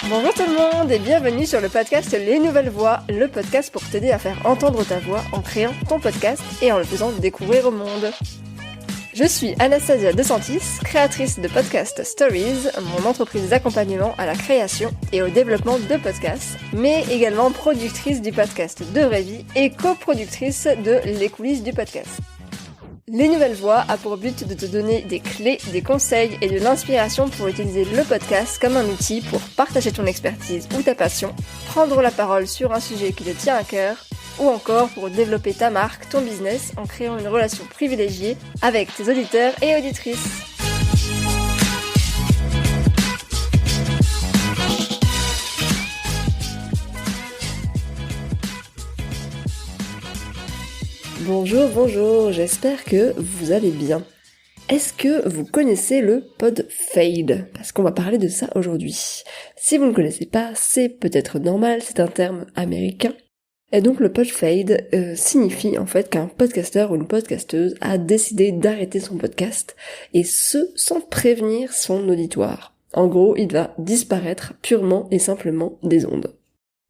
Bonjour tout le monde et bienvenue sur le podcast Les Nouvelles Voix, le podcast pour t'aider à faire entendre ta voix en créant ton podcast et en le faisant découvrir au monde. Je suis Anastasia De Santis, créatrice de Podcast Stories, mon entreprise d'accompagnement à la création et au développement de podcasts, mais également productrice du podcast De Vraie Vie et coproductrice de Les Coulisses du podcast. Les Nouvelles Voix a pour but de te donner des clés, des conseils et de l'inspiration pour utiliser le podcast comme un outil pour partager ton expertise ou ta passion, prendre la parole sur un sujet qui te tient à cœur, ou encore pour développer ta marque, ton business en créant une relation privilégiée avec tes auditeurs et auditrices. Bonjour, j'espère que vous allez bien. Est-ce que vous connaissez le pod fade ? Parce qu'on va parler de ça aujourd'hui. Si vous ne connaissez pas, c'est peut-être normal, c'est un terme américain. Et donc le pod fade signifie en fait qu'un podcasteur ou une podcasteuse a décidé d'arrêter son podcast, et ce sans prévenir son auditoire. En gros, il va disparaître purement et simplement des ondes.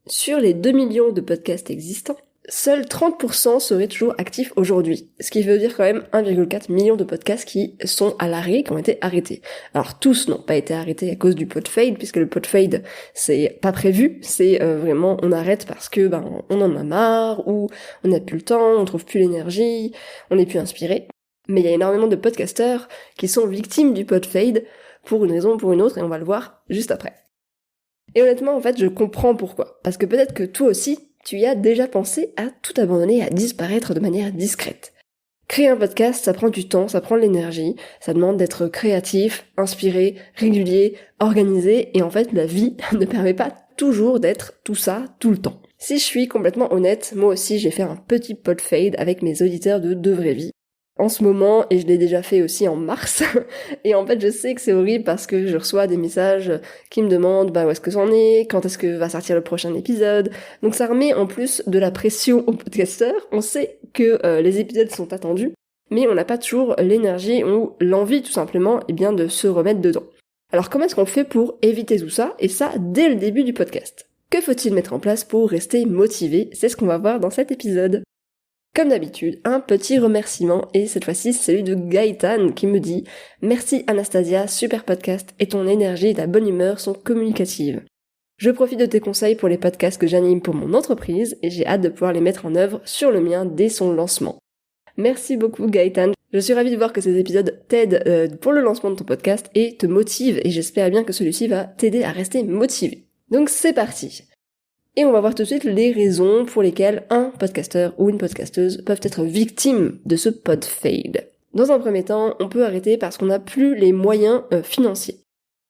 Sur les 2 millions de podcasts existants, seuls 30% seraient toujours actifs aujourd'hui, ce qui veut dire quand même 1,4 million de podcasts qui sont à l'arrêt, qui ont été arrêtés. Alors tous n'ont pas été arrêtés à cause du pod fade, puisque le pod fade c'est pas prévu, c'est vraiment on arrête parce que on en a marre, ou on n'a plus le temps, on trouve plus l'énergie, on n'est plus inspiré. Mais il y a énormément de podcasteurs qui sont victimes du pod fade pour une raison ou pour une autre, et on va le voir juste après. Et honnêtement, en fait, je comprends pourquoi. Parce que peut-être que toi aussi, tu y as déjà pensé à tout abandonner, à disparaître de manière discrète. Créer un podcast, ça prend du temps, ça prend de l'énergie, ça demande d'être créatif, inspiré, régulier, organisé, et en fait, la vie ne permet pas toujours d'être tout ça, tout le temps. Si je suis complètement honnête, moi aussi j'ai fait un petit pod fade avec mes auditeurs de Vraie Vie en ce moment, et je l'ai déjà fait aussi en mars, et en fait je sais que c'est horrible parce que je reçois des messages qui me demandent où est-ce que c'en est, quand est-ce que va sortir le prochain épisode, donc ça remet en plus de la pression aux podcasteurs. On sait que les épisodes sont attendus, mais on n'a pas toujours l'énergie ou l'envie tout simplement de se remettre dedans. Alors comment est-ce qu'on fait pour éviter tout ça, et ça dès le début du podcast ? Que faut-il mettre en place pour rester motivé ? C'est ce qu'on va voir dans cet épisode. Comme d'habitude, un petit remerciement, et cette fois-ci c'est celui de Gaëtan qui me dit « Merci Anastasia, super podcast, et ton énergie et ta bonne humeur sont communicatives. Je profite de tes conseils pour les podcasts que j'anime pour mon entreprise, et j'ai hâte de pouvoir les mettre en œuvre sur le mien dès son lancement. » Merci beaucoup Gaëtan, je suis ravie de voir que ces épisodes t'aident pour le lancement de ton podcast et te motivent, et j'espère bien que celui-ci va t'aider à rester motivé. Donc c'est parti. Et on va voir tout de suite les raisons pour lesquelles un podcasteur ou une podcasteuse peuvent être victimes de ce pod fade. Dans un premier temps, on peut arrêter parce qu'on n'a plus les moyens financiers.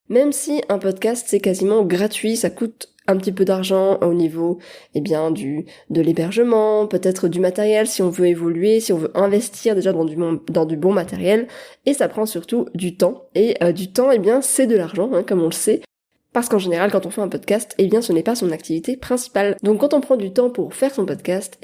Même si un podcast c'est quasiment gratuit, ça coûte un petit peu d'argent au niveau de l'hébergement, peut-être du matériel si on veut évoluer, si on veut investir déjà dans du bon matériel, et ça prend surtout du temps. Et du temps, c'est de l'argent, comme on le sait. Parce qu'en général, quand on fait un podcast, ce n'est pas son activité principale. Donc quand on prend du temps pour faire son podcast,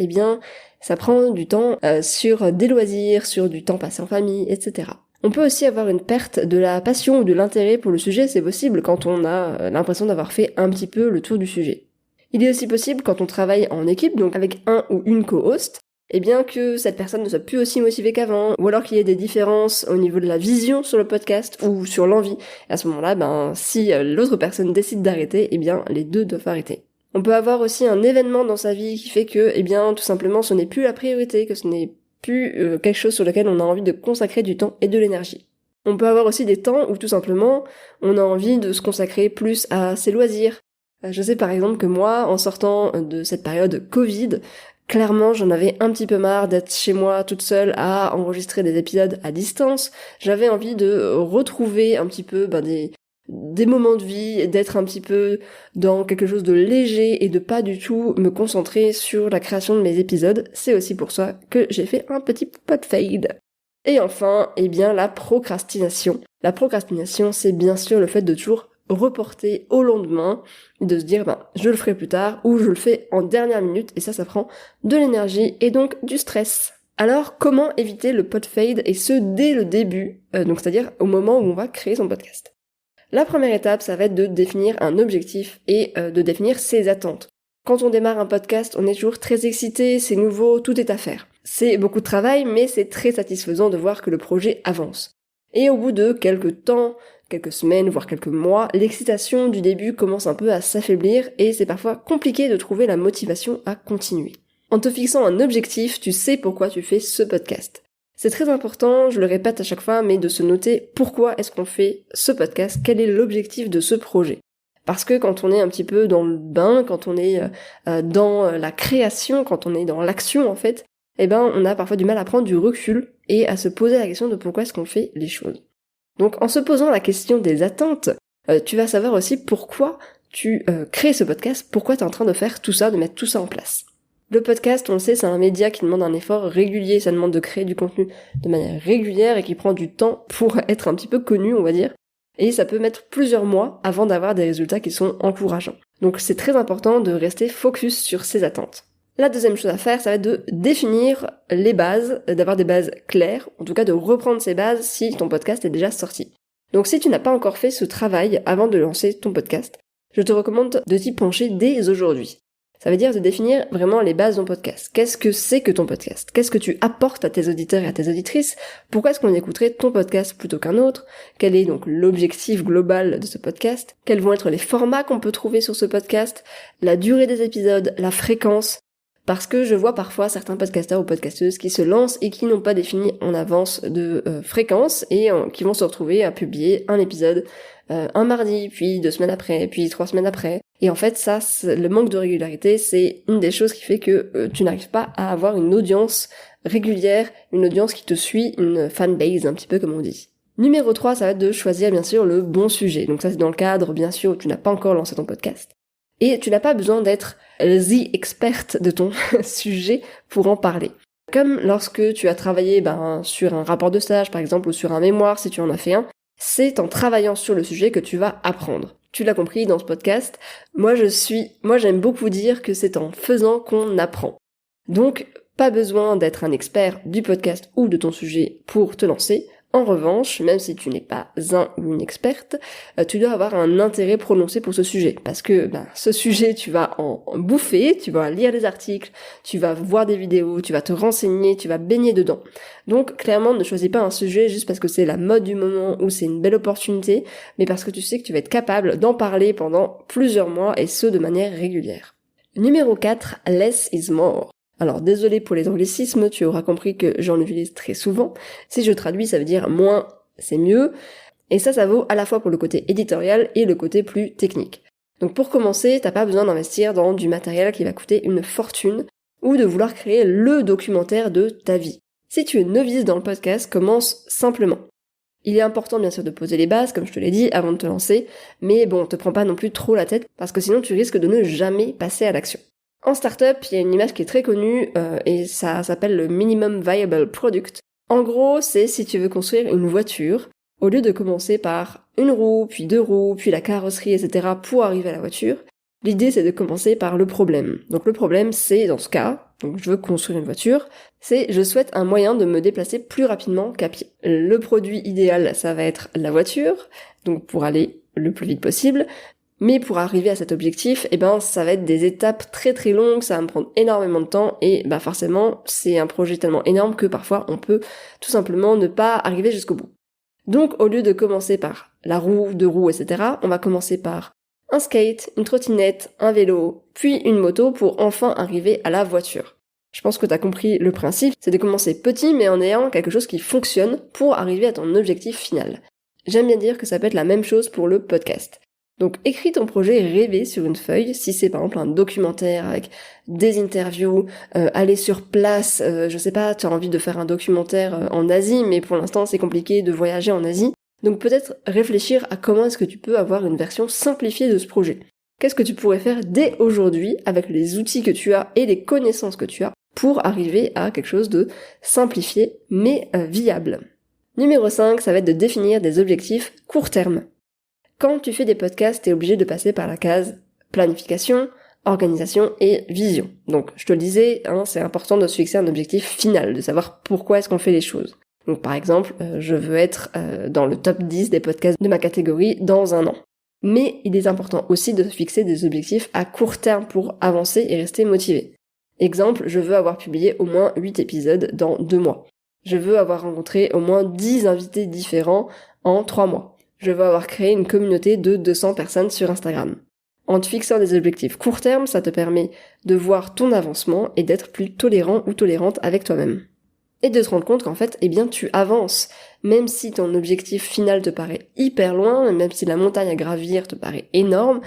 ça prend du temps sur des loisirs, sur du temps passé en famille, etc. On peut aussi avoir une perte de la passion ou de l'intérêt pour le sujet, c'est possible quand on a l'impression d'avoir fait un petit peu le tour du sujet. Il est aussi possible quand on travaille en équipe, donc avec un ou une co-host, que cette personne ne soit plus aussi motivée qu'avant, ou alors qu'il y ait des différences au niveau de la vision sur le podcast ou sur l'envie. Et à ce moment-là, si l'autre personne décide d'arrêter, les deux doivent arrêter. On peut avoir aussi un événement dans sa vie qui fait que, tout simplement, ce n'est plus la priorité, que ce n'est plus quelque chose sur lequel on a envie de consacrer du temps et de l'énergie. On peut avoir aussi des temps où tout simplement, on a envie de se consacrer plus à ses loisirs. Je sais par exemple que moi, en sortant de cette période Covid, clairement, j'en avais un petit peu marre d'être chez moi toute seule à enregistrer des épisodes à distance. J'avais envie de retrouver un petit peu des moments de vie, d'être un petit peu dans quelque chose de léger et de pas du tout me concentrer sur la création de mes épisodes. C'est aussi pour ça que j'ai fait un petit pod fade. Et enfin, la procrastination. La procrastination, c'est bien sûr le fait de toujours reporter au lendemain, de se dire je le ferai plus tard, ou je le fais en dernière minute, et ça prend de l'énergie et donc du stress. Alors comment éviter le pod fade, et ce dès le début, donc c'est-à-dire au moment où on va créer son podcast? La première étape, ça va être de définir un objectif et de définir ses attentes. Quand on démarre un podcast, on est toujours très excité, c'est nouveau, tout est à faire. C'est beaucoup de travail, mais c'est très satisfaisant de voir que le projet avance. Et au bout de quelques temps, quelques semaines, voire quelques mois, l'excitation du début commence un peu à s'affaiblir et c'est parfois compliqué de trouver la motivation à continuer. En te fixant un objectif, tu sais pourquoi tu fais ce podcast. C'est très important, je le répète à chaque fois, mais de se noter pourquoi est-ce qu'on fait ce podcast, quel est l'objectif de ce projet. Parce que quand on est un petit peu dans le bain, quand on est dans la création, quand on est dans l'action en fait, on a parfois du mal à prendre du recul et à se poser la question de pourquoi est-ce qu'on fait les choses. Donc en se posant la question des attentes, tu vas savoir aussi pourquoi tu crées ce podcast, pourquoi tu es en train de faire tout ça, de mettre tout ça en place. Le podcast, on le sait, c'est un média qui demande un effort régulier, ça demande de créer du contenu de manière régulière et qui prend du temps pour être un petit peu connu, on va dire. Et ça peut mettre plusieurs mois avant d'avoir des résultats qui sont encourageants. Donc c'est très important de rester focus sur ses attentes. La deuxième chose à faire, ça va être de définir les bases, d'avoir des bases claires, en tout cas de reprendre ces bases si ton podcast est déjà sorti. Donc si tu n'as pas encore fait ce travail avant de lancer ton podcast, je te recommande de t'y pencher dès aujourd'hui. Ça veut dire de définir vraiment les bases de ton podcast. Qu'est-ce que c'est que ton podcast? Qu'est-ce que tu apportes à tes auditeurs et à tes auditrices? Pourquoi est-ce qu'on écouterait ton podcast plutôt qu'un autre? Quel est donc l'objectif global de ce podcast? Quels vont être les formats qu'on peut trouver sur ce podcast? La durée des épisodes, la fréquence? Parce que je vois parfois certains podcasteurs ou podcasteuses qui se lancent et qui n'ont pas défini en avance de fréquence et qui vont se retrouver à publier un épisode un mardi, puis 2 semaines après, puis 3 semaines après. Et en fait, ça, le manque de régularité, c'est une des choses qui fait que tu n'arrives pas à avoir une audience régulière, une audience qui te suit, une fanbase un petit peu comme on dit. Numéro 3, ça va être de choisir bien sûr le bon sujet. Donc ça, c'est dans le cadre bien sûr où tu n'as pas encore lancé ton podcast. Et tu n'as pas besoin d'être the expert de ton sujet pour en parler. Comme lorsque tu as travaillé sur un rapport de stage par exemple ou sur un mémoire si tu en as fait un, c'est en travaillant sur le sujet que tu vas apprendre. Tu l'as compris dans ce podcast, moi j'aime beaucoup dire que c'est en faisant qu'on apprend. Donc pas besoin d'être un expert du podcast ou de ton sujet pour te lancer. En revanche, même si tu n'es pas un ou une experte, tu dois avoir un intérêt prononcé pour ce sujet. Parce que ce sujet, tu vas en bouffer, tu vas lire des articles, tu vas voir des vidéos, tu vas te renseigner, tu vas baigner dedans. Donc clairement, ne choisis pas un sujet juste parce que c'est la mode du moment ou c'est une belle opportunité, mais parce que tu sais que tu vas être capable d'en parler pendant plusieurs mois et ce de manière régulière. Numéro 4, less is more. Alors désolé pour les anglicismes, tu auras compris que j'en utilise très souvent. Si je traduis, ça veut dire moins, c'est mieux. Et ça vaut à la fois pour le côté éditorial et le côté plus technique. Donc pour commencer, t'as pas besoin d'investir dans du matériel qui va coûter une fortune ou de vouloir créer le documentaire de ta vie. Si tu es novice dans le podcast, commence simplement. Il est important bien sûr de poser les bases, comme je te l'ai dit, avant de te lancer, mais bon, te prends pas non plus trop la tête, parce que sinon tu risques de ne jamais passer à l'action. En startup, il y a une image qui est très connue et ça s'appelle le Minimum Viable Product. En gros, c'est si tu veux construire une voiture, au lieu de commencer par une roue, puis 2 roues, puis la carrosserie, etc. pour arriver à la voiture, l'idée c'est de commencer par le problème. Donc le problème c'est, dans ce cas, donc je veux construire une voiture, c'est je souhaite un moyen de me déplacer plus rapidement qu'à pied. Le produit idéal, ça va être la voiture, donc pour aller le plus vite possible. Mais pour arriver à cet objectif, ça va être des étapes très très longues, ça va me prendre énormément de temps et forcément, c'est un projet tellement énorme que parfois on peut tout simplement ne pas arriver jusqu'au bout. Donc au lieu de commencer par la roue, 2 roues, etc., on va commencer par un skate, une trottinette, un vélo, puis une moto pour enfin arriver à la voiture. Je pense que t'as compris le principe, c'est de commencer petit mais en ayant quelque chose qui fonctionne pour arriver à ton objectif final. J'aime bien dire que ça peut être la même chose pour le podcast. Donc écris ton projet rêvé sur une feuille, si c'est par exemple un documentaire avec des interviews, aller sur place, je sais pas, tu as envie de faire un documentaire en Asie, mais pour l'instant c'est compliqué de voyager en Asie, donc peut-être réfléchir à comment est-ce que tu peux avoir une version simplifiée de ce projet. Qu'est-ce que tu pourrais faire dès aujourd'hui avec les outils que tu as et les connaissances que tu as pour arriver à quelque chose de simplifié mais viable. Numéro 5, ça va être de définir des objectifs court terme. Quand tu fais des podcasts, t'es obligé de passer par la case planification, organisation et vision. Donc, je te le disais, c'est important de se fixer un objectif final, de savoir pourquoi est-ce qu'on fait les choses. Donc par exemple, je veux être dans le top 10 des podcasts de ma catégorie dans un an. Mais il est important aussi de se fixer des objectifs à court terme pour avancer et rester motivé. Exemple, je veux avoir publié au moins 8 épisodes dans 2 mois. Je veux avoir rencontré au moins 10 invités différents en 3 mois. Je veux avoir créé une communauté de 200 personnes sur Instagram. En te fixant des objectifs court terme, ça te permet de voir ton avancement et d'être plus tolérant ou tolérante avec toi-même. Et de te rendre compte qu'en fait, tu avances. Même si ton objectif final te paraît hyper loin, même si la montagne à gravir te paraît énorme,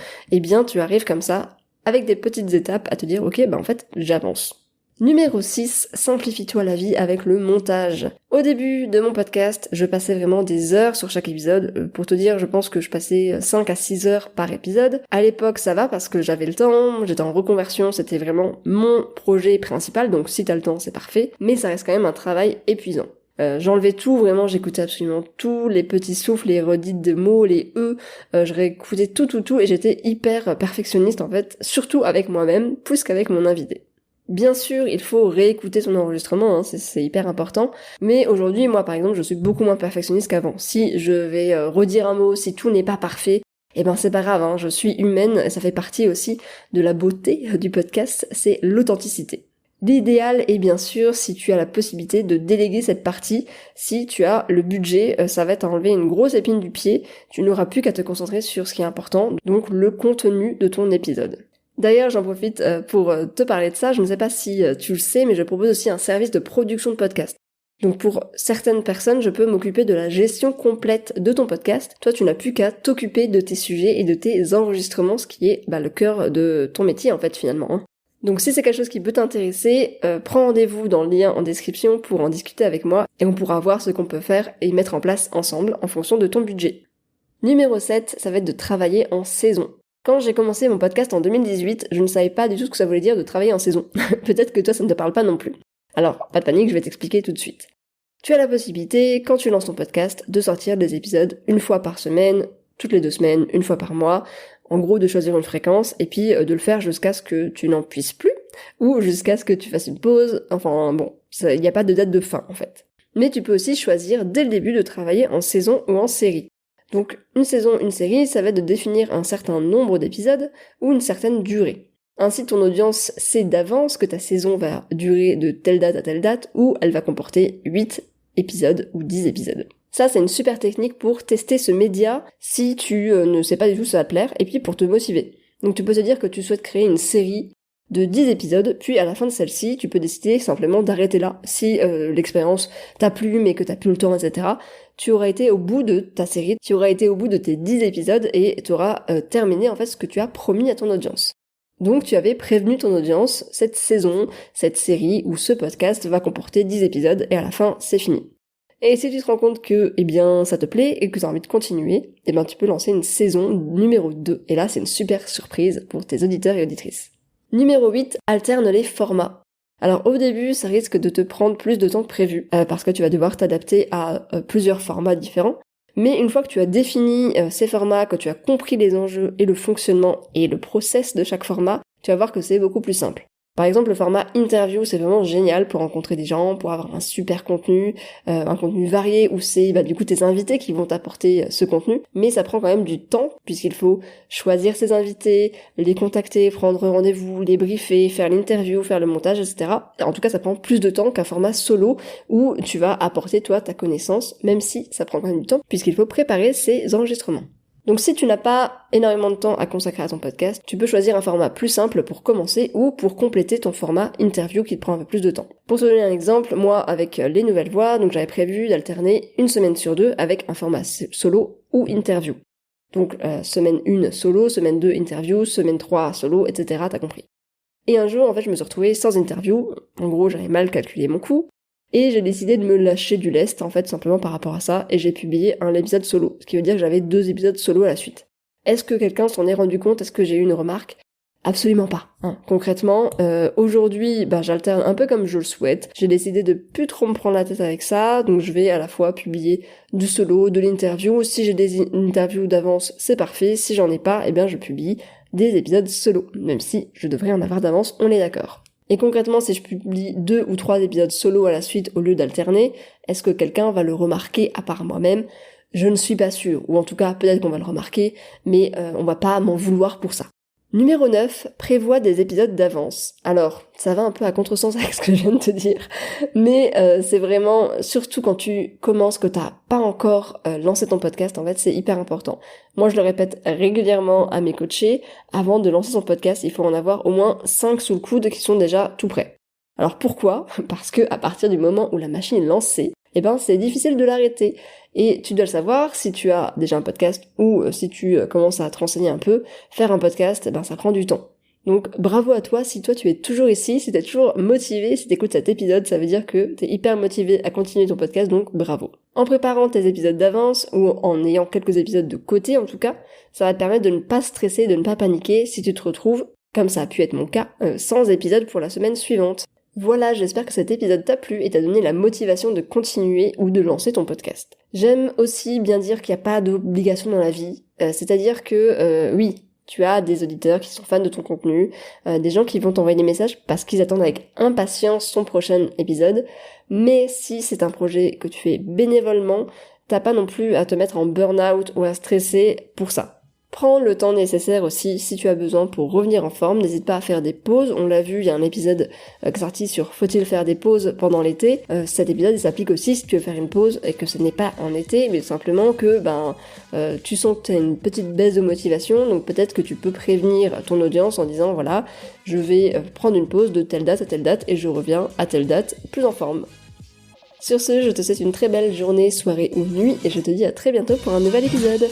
tu arrives comme ça, avec des petites étapes, à te dire, ok, en fait, j'avance. Numéro 6, simplifie-toi la vie avec le montage. Au début de mon podcast, je passais vraiment des heures sur chaque épisode. Pour te dire, je pense que je passais 5 à 6 heures par épisode. À l'époque, ça va parce que j'avais le temps, j'étais en reconversion, c'était vraiment mon projet principal, donc si t'as le temps, c'est parfait. Mais ça reste quand même un travail épuisant. J'enlevais tout, vraiment, j'écoutais absolument tout, les petits souffles, les redites de mots, les je réécoutais tout, et j'étais hyper perfectionniste en fait, surtout avec moi-même, plus qu'avec mon invité. Bien sûr, il faut réécouter son enregistrement, c'est hyper important, mais aujourd'hui, moi par exemple, je suis beaucoup moins perfectionniste qu'avant. Si je vais redire un mot, si tout n'est pas parfait, c'est pas grave, je suis humaine, ça fait partie aussi de la beauté du podcast, c'est l'authenticité. L'idéal est bien sûr si tu as la possibilité de déléguer cette partie, si tu as le budget, ça va t'enlever une grosse épine du pied, tu n'auras plus qu'à te concentrer sur ce qui est important, donc le contenu de ton épisode. D'ailleurs, j'en profite pour te parler de ça, je ne sais pas si tu le sais, mais je propose aussi un service de production de podcast. Donc pour certaines personnes, je peux m'occuper de la gestion complète de ton podcast. Toi, tu n'as plus qu'à t'occuper de tes sujets et de tes enregistrements, ce qui est le cœur de ton métier en fait finalement. Donc si c'est quelque chose qui peut t'intéresser, prends rendez-vous dans le lien en description pour en discuter avec moi et on pourra voir ce qu'on peut faire et mettre en place ensemble en fonction de ton budget. Numéro 7, ça va être de travailler en saison. Quand j'ai commencé mon podcast en 2018, je ne savais pas du tout ce que ça voulait dire de travailler en saison. Peut-être que toi ça ne te parle pas non plus. Alors, pas de panique, je vais t'expliquer tout de suite. Tu as la possibilité, quand tu lances ton podcast, de sortir des épisodes une fois par semaine, toutes les 2 semaines, une fois par mois. En gros, de choisir une fréquence et puis de le faire jusqu'à ce que tu n'en puisses plus ou jusqu'à ce que tu fasses une pause. Il n'y a pas de date de fin en fait. Mais tu peux aussi choisir dès le début de travailler en saison ou en série. Donc une saison, une série, ça va être de définir un certain nombre d'épisodes ou une certaine durée. Ainsi, ton audience sait d'avance que ta saison va durer de telle date à telle date ou elle va comporter 8 épisodes ou 10 épisodes. Ça, c'est une super technique pour tester ce média si tu ne sais pas du tout si ça va te plaire et puis pour te motiver. Donc tu peux te dire que tu souhaites créer une série de 10 épisodes, puis à la fin de celle-ci, tu peux décider simplement d'arrêter là. Si l'expérience t'a plu mais que t'as plus le temps, etc., tu auras été au bout de ta série, tu auras été au bout de tes 10 épisodes et tu auras terminé en fait ce que tu as promis à ton audience. Donc tu avais prévenu ton audience, cette saison, cette série ou ce podcast va comporter 10 épisodes et à la fin, c'est fini. Et si tu te rends compte que, ça te plaît et que tu as envie de continuer, tu peux lancer une saison numéro 2. Et là, c'est une super surprise pour tes auditeurs et auditrices. Numéro 8, alterne les formats. Alors au début, ça risque de te prendre plus de temps que prévu, parce que tu vas devoir t'adapter à plusieurs formats différents. Mais une fois que tu as défini ces formats, que tu as compris les enjeux et le fonctionnement et le process de chaque format, tu vas voir que c'est beaucoup plus simple. Par exemple, le format interview, c'est vraiment génial pour rencontrer des gens, pour avoir un super contenu, un contenu varié où c'est du coup tes invités qui vont t'apporter ce contenu, mais ça prend quand même du temps puisqu'il faut choisir ses invités, les contacter, prendre rendez-vous, les briefer, faire l'interview, faire le montage, etc. En tout cas, ça prend plus de temps qu'un format solo où tu vas apporter toi ta connaissance, même si ça prend quand même du temps puisqu'il faut préparer ses enregistrements. Donc si tu n'as pas énormément de temps à consacrer à ton podcast, tu peux choisir un format plus simple pour commencer ou pour compléter ton format interview qui te prend un peu plus de temps. Pour te donner un exemple, moi avec les nouvelles voix, donc j'avais prévu d'alterner une semaine sur 2 avec un format solo ou interview. Donc semaine 1 solo, semaine 2 interview, semaine 3 solo, etc. T'as compris. Et un jour en fait je me suis retrouvée sans interview, en gros j'avais mal calculé mon coût, et j'ai décidé de me lâcher du lest, en fait, simplement par rapport à ça, et j'ai publié un épisode solo, ce qui veut dire que j'avais 2 épisodes solo à la suite. Est-ce que quelqu'un s'en est rendu compte? Est-ce que j'ai eu une remarque? Absolument pas. Concrètement, aujourd'hui, j'alterne un peu comme je le souhaite. J'ai décidé de plus trop me prendre la tête avec ça, donc je vais à la fois publier du solo, de l'interview. Si j'ai des interviews d'avance, c'est parfait. Si j'en ai pas, je publie des épisodes solo, même si je devrais en avoir d'avance, on est d'accord. Et concrètement, si je publie 2 ou 3 épisodes solo à la suite au lieu d'alterner, est-ce que quelqu'un va le remarquer à part moi-même ? Je ne suis pas sûre, ou en tout cas peut-être qu'on va le remarquer, mais on va pas m'en vouloir pour ça. Numéro 9, prévois des épisodes d'avance. Alors, ça va un peu à contresens avec ce que je viens de te dire, mais c'est vraiment, surtout quand tu commences, que t'as pas encore lancé ton podcast, en fait, c'est hyper important. Moi, je le répète régulièrement à mes coachés, avant de lancer son podcast, il faut en avoir au moins 5 sous le coude qui sont déjà tout prêts. Alors pourquoi ? Parce que à partir du moment où la machine est lancée, c'est difficile de l'arrêter. Et tu dois le savoir, si tu as déjà un podcast ou si tu commences à te renseigner un peu, faire un podcast, ça prend du temps. Donc bravo à toi, si toi tu es toujours ici, si t'es toujours motivé, si t'écoutes cet épisode, ça veut dire que t'es hyper motivé à continuer ton podcast, donc bravo. En préparant tes épisodes d'avance, ou en ayant quelques épisodes de côté en tout cas, ça va te permettre de ne pas stresser, de ne pas paniquer si tu te retrouves, comme ça a pu être mon cas, sans épisode pour la semaine suivante. Voilà, j'espère que cet épisode t'a plu et t'a donné la motivation de continuer ou de lancer ton podcast. J'aime aussi bien dire qu'il n'y a pas d'obligation dans la vie, c'est-à-dire que oui, tu as des auditeurs qui sont fans de ton contenu, des gens qui vont t'envoyer des messages parce qu'ils attendent avec impatience ton prochain épisode, mais si c'est un projet que tu fais bénévolement, t'as pas non plus à te mettre en burn-out ou à stresser pour ça. Prends le temps nécessaire aussi si tu as besoin pour revenir en forme, n'hésite pas à faire des pauses, on l'a vu, il y a un épisode qui est sorti sur faut-il faire des pauses pendant l'été, cet épisode il s'applique aussi si tu veux faire une pause et que ce n'est pas en été, mais simplement que tu sens que tu as une petite baisse de motivation, donc peut-être que tu peux prévenir ton audience en disant voilà, je vais prendre une pause de telle date à telle date et je reviens à telle date plus en forme. Sur ce, je te souhaite une très belle journée, soirée ou nuit et je te dis à très bientôt pour un nouvel épisode.